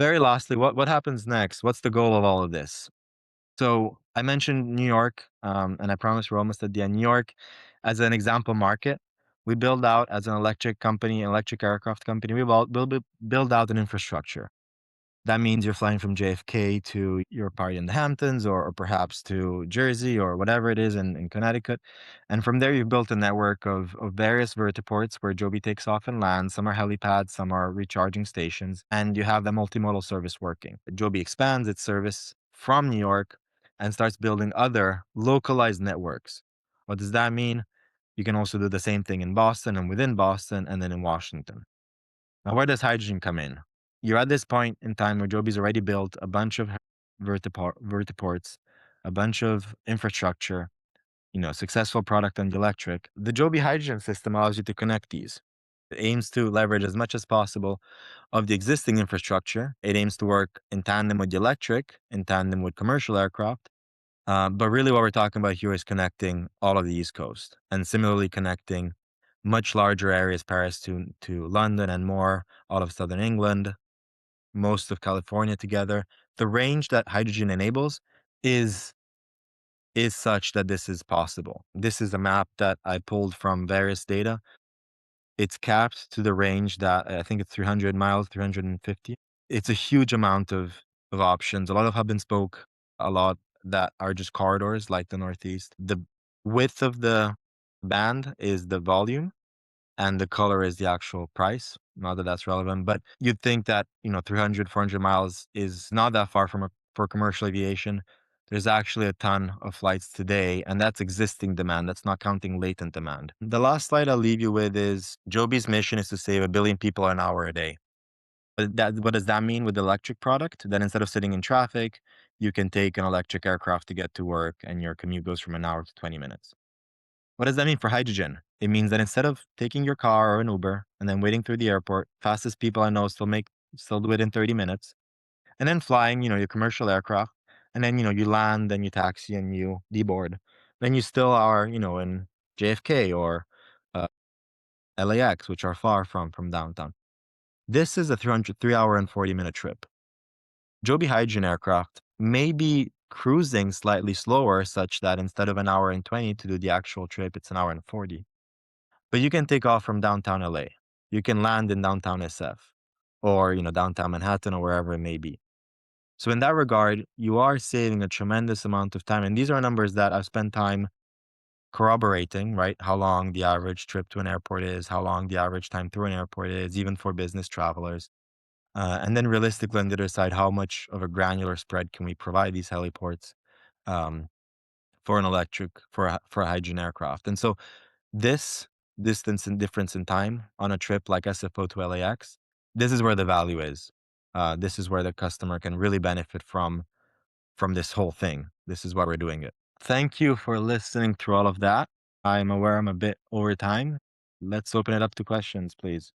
Very lastly, what happens next? What's the goal of all of this? So I mentioned New York, and I promise we're almost at the end. New York, as an example market, we build out as an electric company, electric aircraft company. Build out an infrastructure. That means you're flying from JFK to your party in the Hamptons, or perhaps to Jersey or whatever it is in Connecticut. And from there, you've built a network of various vertiports where Joby takes off and lands. Some are helipads, some are recharging stations, and you have the multimodal service working. Joby expands its service from New York and starts building other localized networks. What does that mean? You can also do the same thing in Boston and within Boston and then in Washington. Now, where does hydrogen come in? You're at this point in time where Joby's already built a bunch of vertiports, a bunch of infrastructure, successful product on the electric. The Joby hydrogen system allows you to connect these. It aims to leverage as much as possible of the existing infrastructure. It aims to work in tandem with the electric, in tandem with commercial aircraft. But really, what we're talking about here is connecting all of the East Coast, and similarly connecting much larger areas, Paris to London and more, all of Southern England, most of California together. The range that hydrogen enables is is such that this is possible. This is a map that I pulled from various data. It's capped to the range that I think it's 300 miles, 350. It's a huge amount of options. A lot of hub and spoke, a lot that are just corridors like the Northeast. The width of the band is the volume, and the color is the actual price. Not that that's relevant, but you'd think that, 300, 400 miles is not that far for commercial aviation. There's actually a ton of flights today, and that's existing demand. That's not counting latent demand. The last slide I'll leave you with is Joby's mission is to save 1 billion people an hour a day. What does that mean with the electric product? That instead of sitting in traffic, you can take an electric aircraft to get to work, and your commute goes from an hour to 20 minutes. What does that mean for hydrogen? It means that instead of taking your car or an Uber and then waiting through the airport, fastest people I know still do it in 30 minutes, and then flying, your commercial aircraft, and then, you land and you taxi and you deboard. Then you still are, in JFK or uh, LAX, which are far from downtown. This is a 3 hour and 40-minute trip. Joby hydrogen aircraft may be cruising slightly slower, such that instead of an hour and 20 to do the actual trip, it's an hour and 40. But you can take off from downtown LA. You can land in downtown SF or, downtown Manhattan or wherever it may be. So in that regard, you are saving a tremendous amount of time. And these are numbers that I've spent time corroborating, right? How long the average trip to an airport is, how long the average time through an airport is, even for business travelers. And then realistically on the other side, how much of a granular spread can we provide these heliports um, for an electric, for a hydrogen aircraft? And so this distance and difference in time on a trip like SFO to LAX, this is where the value is. This is where the customer can really benefit from this whole thing. This is why we're doing it. Thank you for listening through all of that. I'm aware I'm a bit over time. Let's open it up to questions, please.